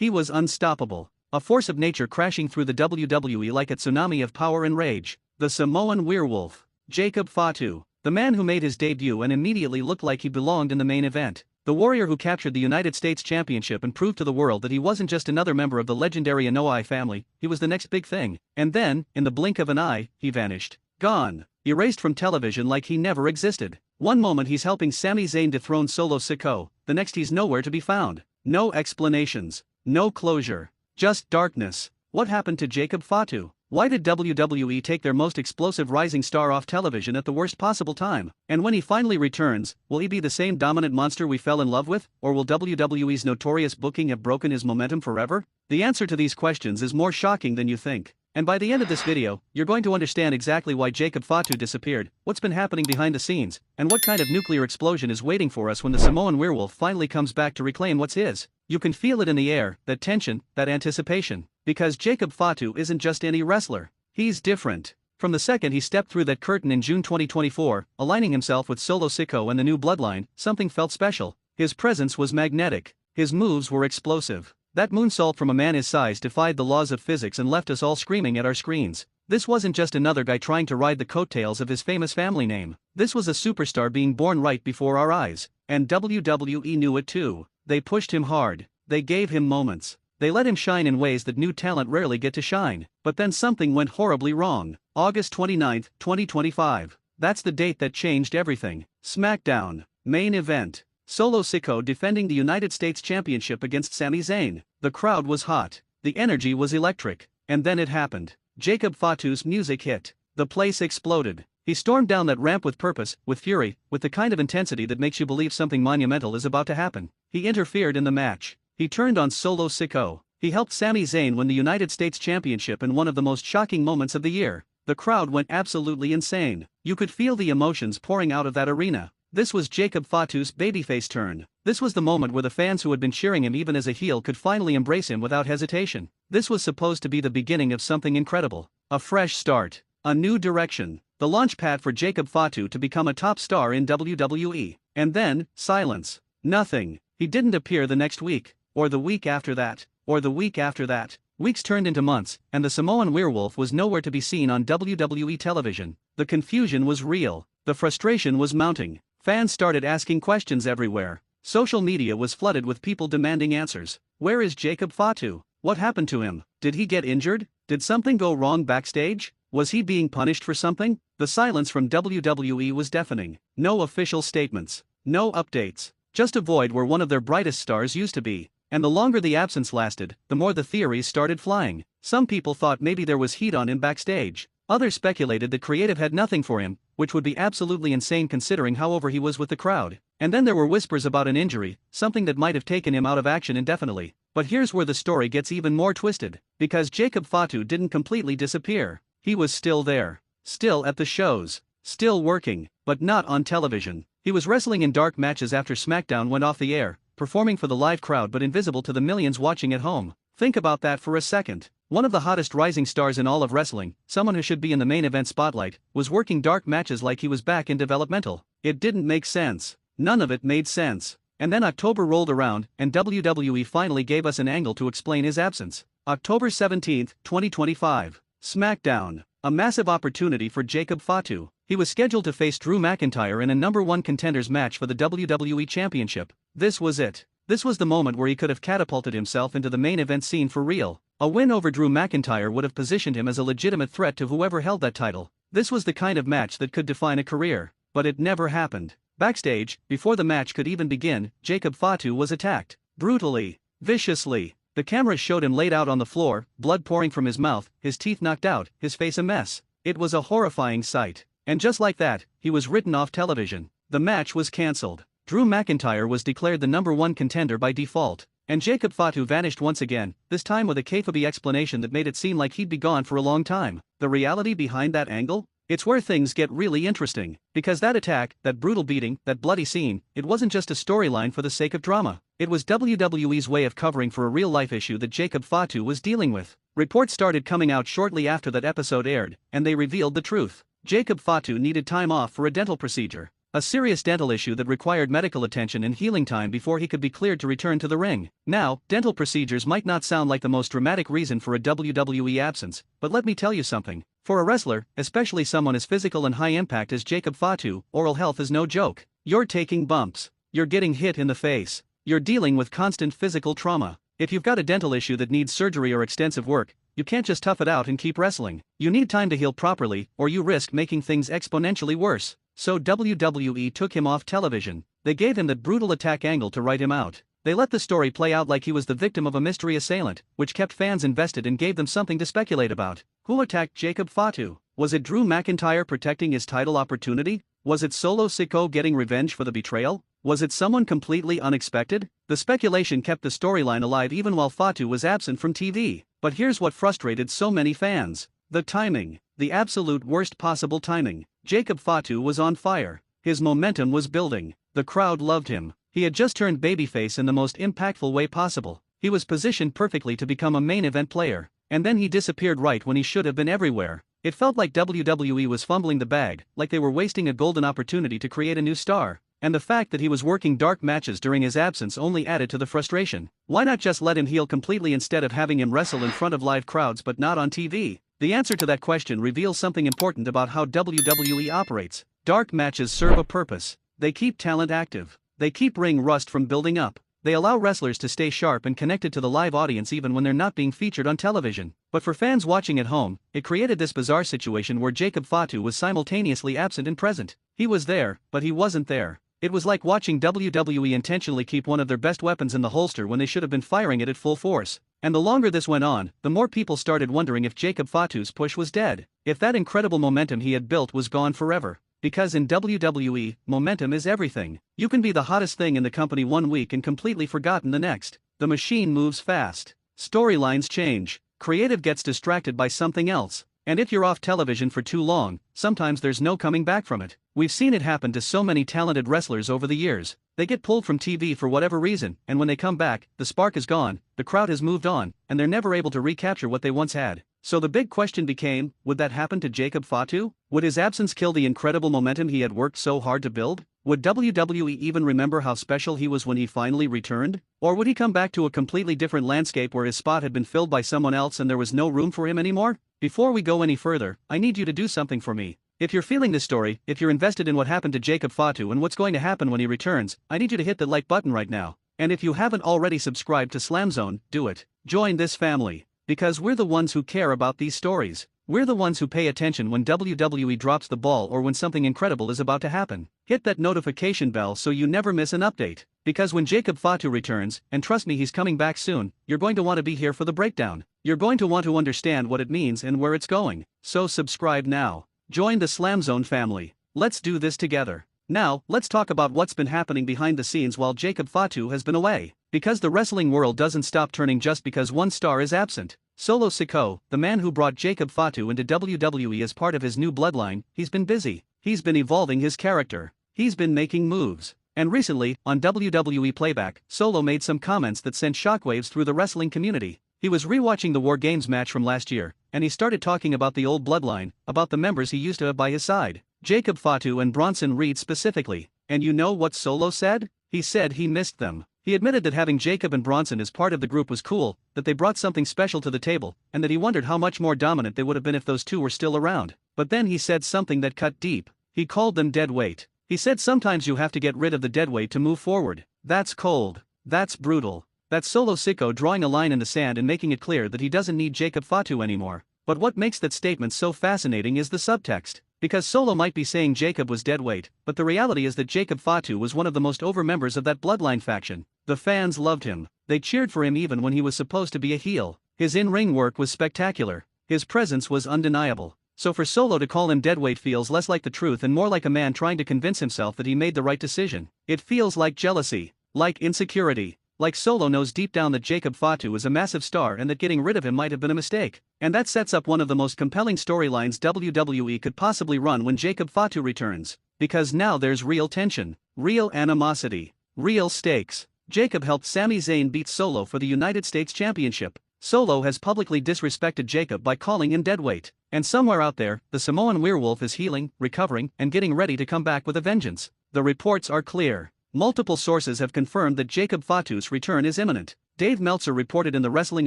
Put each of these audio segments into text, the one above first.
He was unstoppable, a force of nature crashing through the WWE like a tsunami of power and rage. The Samoan werewolf, Jacob FATU, the man who made his debut and immediately looked like he belonged in the main event. The warrior who captured the United States Championship and proved to the world that he wasn't just another member of the legendary Anoa'i family, he was the next big thing. And then, in the blink of an eye, he vanished. Gone. Erased from television like he never existed. One moment he's helping Sami Zayn dethrone Solo Sikoa, the next he's nowhere to be found. No explanations. No closure. Just darkness. What happened to Jacob FATU? Why did WWE take their most explosive rising star off television at the worst possible time? And when he finally returns, will he be the same dominant monster we fell in love with, or will WWE's notorious booking have broken his momentum forever? The answer to these questions is more shocking than you think. And by the end of this video, you're going to understand exactly why Jacob FATU disappeared, what's been happening behind the scenes, and what kind of nuclear explosion is waiting for us when the Samoan werewolf finally comes back to reclaim what's his. You can feel it in the air, that tension, that anticipation. Because Jacob FATU isn't just any wrestler. He's different. From the second he stepped through that curtain in June 2024, aligning himself with Solo Sikoa and the new bloodline, something felt special. His presence was magnetic. His moves were explosive. That moonsault from a man his size defied the laws of physics and left us all screaming at our screens. This wasn't just another guy trying to ride the coattails of his famous family name. This was a superstar being born right before our eyes. And WWE knew it too. They pushed him hard. They gave him moments. They let him shine in ways that new talent rarely get to shine. But then something went horribly wrong. August 29, 2025. That's the date that changed everything. SmackDown. Main event. Solo Sikoa defending the United States Championship against Sami Zayn. The crowd was hot. The energy was electric. And then it happened. Jacob FATU's music hit. The place exploded. He stormed down that ramp with purpose, with fury, with the kind of intensity that makes you believe something monumental is about to happen. He interfered in the match. He turned on Solo Sikoa. He helped Sami Zayn win the United States Championship in one of the most shocking moments of the year. The crowd went absolutely insane. You could feel the emotions pouring out of that arena. This was Jacob FATU's babyface turn. This was the moment where the fans who had been cheering him even as a heel could finally embrace him without hesitation. This was supposed to be the beginning of something incredible. A fresh start. A new direction. The launch pad for Jacob FATU to become a top star in WWE. And then, silence. Nothing. He didn't appear the next week. Or the week after that. Or the week after that. Weeks turned into months, and the Samoan werewolf was nowhere to be seen on WWE television. The confusion was real. The frustration was mounting. Fans started asking questions everywhere. Social media was flooded with people demanding answers. Where is Jacob FATU? What happened to him? Did he get injured? Did something go wrong backstage? Was he being punished for something? The silence from WWE was deafening. No official statements. No updates. Just a void where one of their brightest stars used to be. And the longer the absence lasted, the more the theories started flying. Some people thought maybe there was heat on him backstage. Others speculated that creative had nothing for him, which would be absolutely insane considering how over he was with the crowd. And then there were whispers about an injury, something that might have taken him out of action indefinitely. But here's where the story gets even more twisted. Because Jacob FATU didn't completely disappear. He was still there. Still at the shows. Still working, but not on television. He was wrestling in dark matches after SmackDown went off the air, performing for the live crowd but invisible to the millions watching at home. Think about that for a second. One of the hottest rising stars in all of wrestling, someone who should be in the main event spotlight, was working dark matches like he was back in developmental. It didn't make sense. None of it made sense. And then October rolled around, and WWE finally gave us an angle to explain his absence. October 17, 2025. SmackDown. A massive opportunity for Jacob FATU. He was scheduled to face Drew McIntyre in a #1 contenders match for the WWE Championship. This was it. This was the moment where he could have catapulted himself into the main event scene for real. A win over Drew McIntyre would have positioned him as a legitimate threat to whoever held that title. This was the kind of match that could define a career. But it never happened. Backstage, before the match could even begin, Jacob FATU was attacked. Brutally. Viciously. The camera showed him laid out on the floor, blood pouring from his mouth, his teeth knocked out, his face a mess. It was a horrifying sight. And just like that, he was written off television. The match was cancelled. Drew McIntyre was declared the #1 contender by default. And Jacob FATU vanished once again, this time with a kayfabe explanation that made it seem like he'd be gone for a long time. The reality behind that angle? It's where things get really interesting. Because that attack, that brutal beating, that bloody scene, it wasn't just a storyline for the sake of drama. It was WWE's way of covering for a real-life issue that Jacob FATU was dealing with. Reports started coming out shortly after that episode aired, and they revealed the truth. Jacob FATU needed time off for a dental procedure. A serious dental issue that required medical attention and healing time before he could be cleared to return to the ring. Now, dental procedures might not sound like the most dramatic reason for a WWE absence, but let me tell you something. For a wrestler, especially someone as physical and high impact as Jacob Fatu, oral health is no joke. You're taking bumps. You're getting hit in the face. You're dealing with constant physical trauma. If you've got a dental issue that needs surgery or extensive work, you can't just tough it out and keep wrestling. You need time to heal properly, or you risk making things exponentially worse. So WWE took him off television. They gave him that brutal attack angle to write him out. They let the story play out like he was the victim of a mystery assailant, which kept fans invested and gave them something to speculate about. Who attacked Jacob Fatu? Was it Drew McIntyre protecting his title opportunity? Was it Solo Sikoa getting revenge for the betrayal? Was it someone completely unexpected? The speculation kept the storyline alive even while Fatu was absent from TV. But here's what frustrated so many fans. The timing. The absolute worst possible timing. Jacob Fatu was on fire. His momentum was building. The crowd loved him. He had just turned babyface in the most impactful way possible. He was positioned perfectly to become a main event player. And then he disappeared right when he should have been everywhere. It felt like WWE was fumbling the bag, like they were wasting a golden opportunity to create a new star. And the fact that he was working dark matches during his absence only added to the frustration. Why not just let him heal completely instead of having him wrestle in front of live crowds but not on TV? The answer to that question reveals something important about how WWE operates. Dark matches serve a purpose. They keep talent active. They keep ring rust from building up. They allow wrestlers to stay sharp and connected to the live audience even when they're not being featured on television. But for fans watching at home, it created this bizarre situation where Jacob Fatu was simultaneously absent and present. He was there, but he wasn't there. It was like watching WWE intentionally keep one of their best weapons in the holster when they should have been firing it at full force. And the longer this went on, the more people started wondering if Jacob Fatu's push was dead. If that incredible momentum he had built was gone forever. Because in WWE, momentum is everything. You can be the hottest thing in the company one week and completely forgotten the next. The machine moves fast. Storylines change. Creative gets distracted by something else. And if you're off television for too long, sometimes there's no coming back from it. We've seen it happen to so many talented wrestlers over the years. They get pulled from TV for whatever reason, and when they come back, the spark is gone, the crowd has moved on, and they're never able to recapture what they once had. So the big question became, would that happen to Jacob Fatu? Would his absence kill the incredible momentum he had worked so hard to build? Would WWE even remember how special he was when he finally returned? Or would he come back to a completely different landscape where his spot had been filled by someone else and there was no room for him anymore? Before we go any further, I need you to do something for me. If you're feeling this story, if you're invested in what happened to Jacob Fatu and what's going to happen when he returns, I need you to hit the like button right now. And if you haven't already subscribed to SLAMZONE, do it. Join this family. Because we're the ones who care about these stories. We're the ones who pay attention when WWE drops the ball or when something incredible is about to happen. Hit that notification bell so you never miss an update. Because when Jacob Fatu returns, and trust me he's coming back soon, you're going to want to be here for the breakdown. You're going to want to understand what it means and where it's going. So subscribe now. Join the SLAMZONE family. Let's do this together. Now, let's talk about what's been happening behind the scenes while Jacob Fatu has been away. Because the wrestling world doesn't stop turning just because one star is absent. Solo Sikoa, the man who brought Jacob Fatu into WWE as part of his new bloodline, he's been busy. He's been evolving his character. He's been making moves. And recently, on WWE Playback, Solo made some comments that sent shockwaves through the wrestling community. He was rewatching the War Games match from last year, and he started talking about the old bloodline, about the members he used to have by his side. Jacob Fatu and Bronson Reed specifically. And you know what Solo said? He said he missed them. He admitted that having Jacob and Bronson as part of the group was cool, that they brought something special to the table, and that he wondered how much more dominant they would have been if those two were still around. But then he said something that cut deep. He called them dead weight. He said sometimes you have to get rid of the dead weight to move forward. That's cold. That's brutal. That's Solo Sikoa drawing a line in the sand and making it clear that he doesn't need Jacob Fatu anymore. But what makes that statement so fascinating is the subtext. Because Solo might be saying Jacob was dead weight, but the reality is that Jacob Fatu was one of the most over members of that bloodline faction. The fans loved him. They cheered for him even when he was supposed to be a heel. His in-ring work was spectacular. His presence was undeniable. So for Solo to call him deadweight feels less like the truth and more like a man trying to convince himself that he made the right decision. It feels like jealousy, like insecurity, like Solo knows deep down that Jacob Fatu is a massive star and that getting rid of him might have been a mistake. And that sets up one of the most compelling storylines WWE could possibly run when Jacob Fatu returns. Because now there's real tension, real animosity, real stakes. Jacob helped Sami Zayn beat Solo for the United States Championship. Solo has publicly disrespected Jacob by calling him deadweight. And somewhere out there, the Samoan werewolf is healing, recovering, and getting ready to come back with a vengeance. The reports are clear. Multiple sources have confirmed that Jacob Fatu's return is imminent. Dave Meltzer reported in the Wrestling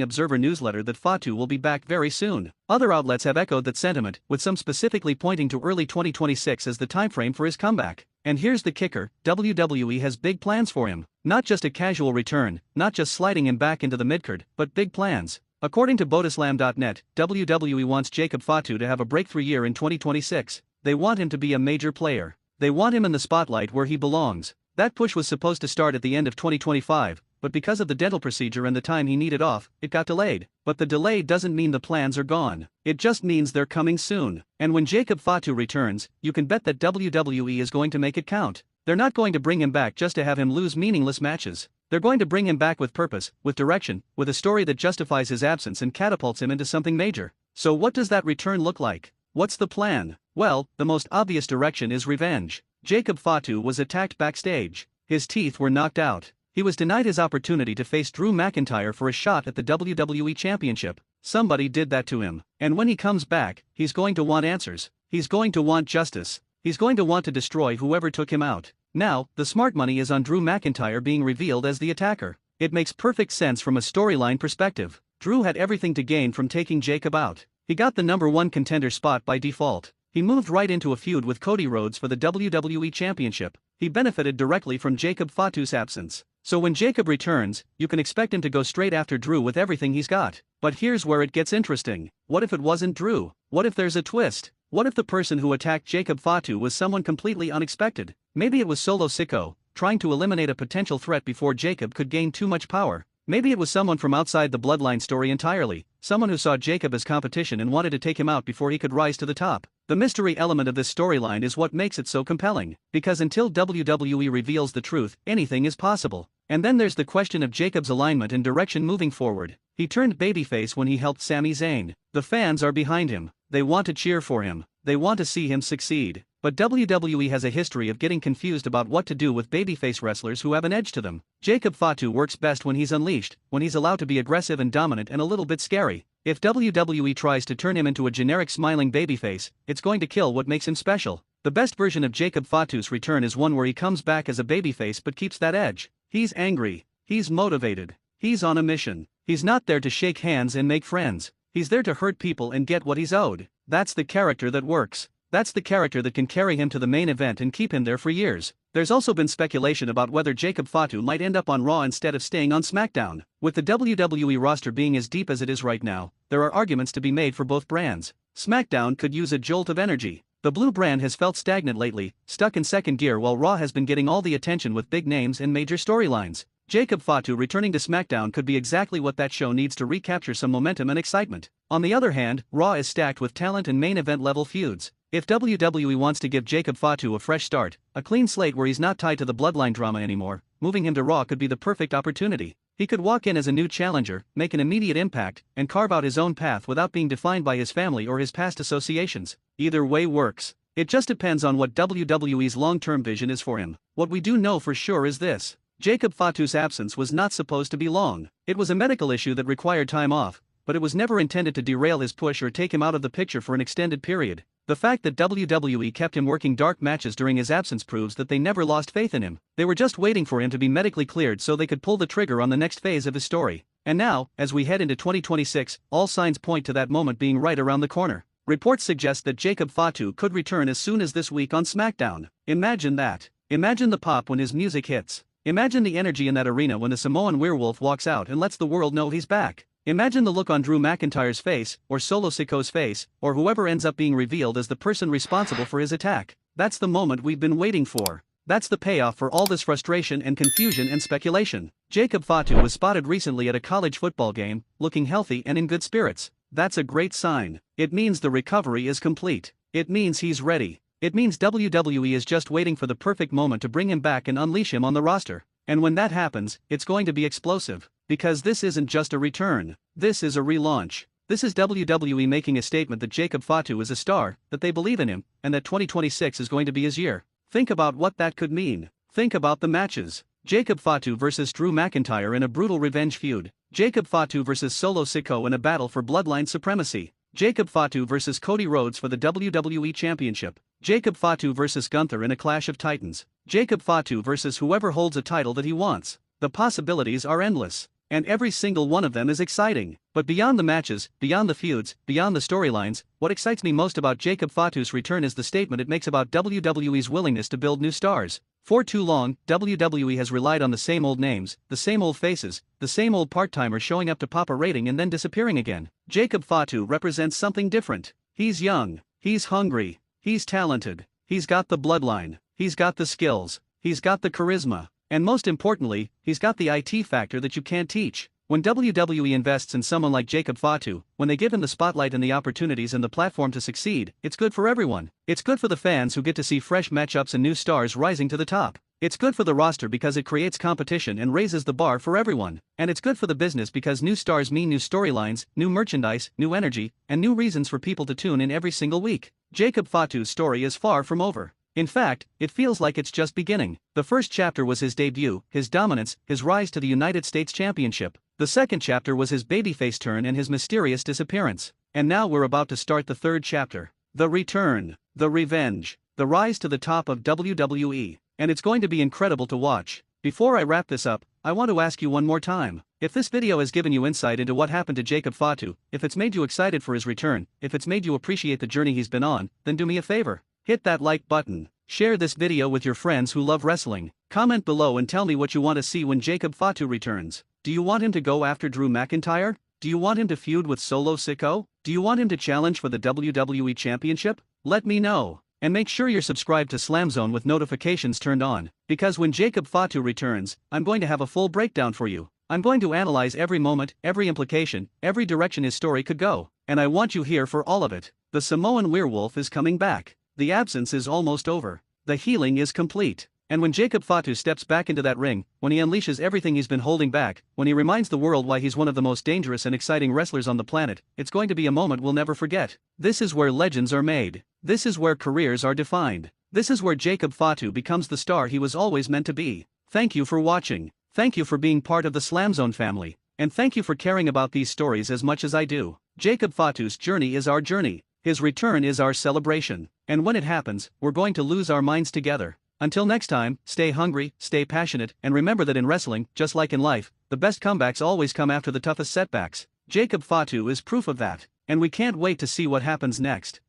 Observer newsletter that Fatu will be back very soon. Other outlets have echoed that sentiment, with some specifically pointing to early 2026 as the timeframe for his comeback. And here's the kicker, WWE has big plans for him. Not just a casual return, not just sliding him back into the midcard, but big plans. According to Bodislam.net, WWE wants Jacob Fatu to have a breakthrough year in 2026. They want him to be a major player. They want him in the spotlight where he belongs. That push was supposed to start at the end of 2025, but because of the dental procedure and the time he needed off, it got delayed. But the delay doesn't mean the plans are gone. It just means they're coming soon. And when Jacob Fatu returns, you can bet that WWE is going to make it count. They're not going to bring him back just to have him lose meaningless matches. They're going to bring him back with purpose, with direction, with a story that justifies his absence and catapults him into something major. So what does that return look like? What's the plan? Well, the most obvious direction is revenge. Jacob Fatu was attacked backstage. His teeth were knocked out. He was denied his opportunity to face Drew McIntyre for a shot at the WWE Championship. Somebody did that to him. And when he comes back, he's going to want answers. He's going to want justice. He's going to want to destroy whoever took him out. Now, the smart money is on Drew McIntyre being revealed as the attacker. It makes perfect sense from a storyline perspective. Drew had everything to gain from taking Jacob out. He got the #1 contender spot by default. He moved right into a feud with Cody Rhodes for the WWE Championship. He benefited directly from Jacob Fatu's absence. So when Jacob returns, you can expect him to go straight after Drew with everything he's got. But here's where it gets interesting. What if it wasn't Drew? What if there's a twist? What if the person who attacked Jacob Fatu was someone completely unexpected? Maybe it was Solo Sikoa, trying to eliminate a potential threat before Jacob could gain too much power. Maybe it was someone from outside the bloodline story entirely, someone who saw Jacob as competition and wanted to take him out before he could rise to the top. The mystery element of this storyline is what makes it so compelling, because until WWE reveals the truth, anything is possible. And then there's the question of Jacob's alignment and direction moving forward. He turned babyface when he helped Sami Zayn. The fans are behind him. They want to cheer for him. They want to see him succeed. But WWE has a history of getting confused about what to do with babyface wrestlers who have an edge to them. Jacob Fatu works best when he's unleashed, when he's allowed to be aggressive and dominant and a little bit scary. If WWE tries to turn him into a generic smiling babyface, it's going to kill what makes him special. The best version of Jacob Fatu's return is one where he comes back as a babyface but keeps that edge. He's angry. He's motivated. He's on a mission. He's not there to shake hands and make friends. He's there to hurt people and get what he's owed. That's the character that works. That's the character that can carry him to the main event and keep him there for years. There's also been speculation about whether Jacob Fatu might end up on Raw instead of staying on SmackDown. With the WWE roster being as deep as it is right now, there are arguments to be made for both brands. SmackDown could use a jolt of energy. The blue brand has felt stagnant lately, stuck in second gear, while Raw has been getting all the attention with big names and major storylines. Jacob Fatu returning to SmackDown could be exactly what that show needs to recapture some momentum and excitement. On the other hand, Raw is stacked with talent and main event level feuds. If WWE wants to give Jacob Fatu a fresh start, a clean slate where he's not tied to the bloodline drama anymore, moving him to Raw could be the perfect opportunity. He could walk in as a new challenger, make an immediate impact, and carve out his own path without being defined by his family or his past associations. Either way works. It just depends on what WWE's long-term vision is for him. What we do know for sure is this. Jacob Fatu's absence was not supposed to be long. It was a medical issue that required time off, but it was never intended to derail his push or take him out of the picture for an extended period. The fact that WWE kept him working dark matches during his absence proves that they never lost faith in him. They were just waiting for him to be medically cleared so they could pull the trigger on the next phase of his story. And now, as we head into 2026, all signs point to that moment being right around the corner. Reports suggest that Jacob Fatu could return as soon as this week on SmackDown. Imagine that. Imagine the pop when his music hits. Imagine the energy in that arena when the Samoan werewolf walks out and lets the world know he's back. Imagine the look on Drew McIntyre's face, or Solo Sikoa's face, or whoever ends up being revealed as the person responsible for his attack. That's the moment we've been waiting for. That's the payoff for all this frustration and confusion and speculation. Jacob Fatu was spotted recently at a college football game, looking healthy and in good spirits. That's a great sign. It means the recovery is complete. It means he's ready. It means WWE is just waiting for the perfect moment to bring him back and unleash him on the roster. And when that happens, it's going to be explosive. Because this isn't just a return. This is a relaunch. This is WWE making a statement that Jacob Fatu is a star, that they believe in him, and that 2026 is going to be his year. Think about what that could mean. Think about the matches. Jacob Fatu versus Drew McIntyre in a brutal revenge feud. Jacob Fatu versus Solo Sikoa in a battle for bloodline supremacy. Jacob Fatu versus Cody Rhodes for the WWE Championship. Jacob FATU vs Gunther in a clash of titans. Jacob FATU versus whoever holds a title that he wants. The possibilities are endless. And every single one of them is exciting. But beyond the matches, beyond the feuds, beyond the storylines, what excites me most about Jacob FATU's return is the statement it makes about WWE's willingness to build new stars. For too long, WWE has relied on the same old names, the same old faces, the same old part-timers showing up to pop a rating and then disappearing again. Jacob FATU represents something different. He's young, he's hungry, he's talented, he's got the bloodline, he's got the skills, he's got the charisma. And most importantly, he's got the IT factor that you can't teach. When WWE invests in someone like Jacob FATU, when they give him the spotlight and the opportunities and the platform to succeed, it's good for everyone. It's good for the fans who get to see fresh matchups and new stars rising to the top. It's good for the roster because it creates competition and raises the bar for everyone. And it's good for the business because new stars mean new storylines, new merchandise, new energy, and new reasons for people to tune in every single week. Jacob FATU's story is far from over. In fact, it feels like it's just beginning. The first chapter was his debut, his dominance, his rise to the United States Championship. The second chapter was his babyface turn and his mysterious disappearance. And now we're about to start the third chapter. The return, the revenge, the rise to the top of WWE. And it's going to be incredible to watch. Before I wrap this up, I want to ask you one more time. If this video has given you insight into what happened to Jacob FATU, if it's made you excited for his return, if it's made you appreciate the journey he's been on, then do me a favor. Hit that like button. Share this video with your friends who love wrestling. Comment below and tell me what you want to see when Jacob FATU returns. Do you want him to go after Drew McIntyre? Do you want him to feud with Solo Sikoa? Do you want him to challenge for the WWE Championship? Let me know. And make sure you're subscribed to SLAMZONE with notifications turned on, because when Jacob FATU returns, I'm going to have a full breakdown for you. I'm going to analyze every moment, every implication, every direction his story could go. And I want you here for all of it. The Samoan werewolf is coming back. The absence is almost over. The healing is complete. And when Jacob FATU steps back into that ring, when he unleashes everything he's been holding back, when he reminds the world why he's one of the most dangerous and exciting wrestlers on the planet, it's going to be a moment we'll never forget. This is where legends are made. This is where careers are defined. This is where Jacob FATU becomes the star he was always meant to be. Thank you for watching. Thank you for being part of the SLAMZONE family. And thank you for caring about these stories as much as I do. Jacob FATU's journey is our journey. His return is our celebration. And when it happens, we're going to lose our minds together. Until next time, stay hungry, stay passionate, and remember that in wrestling, just like in life, the best comebacks always come after the toughest setbacks. Jacob FATU is proof of that. And we can't wait to see what happens next.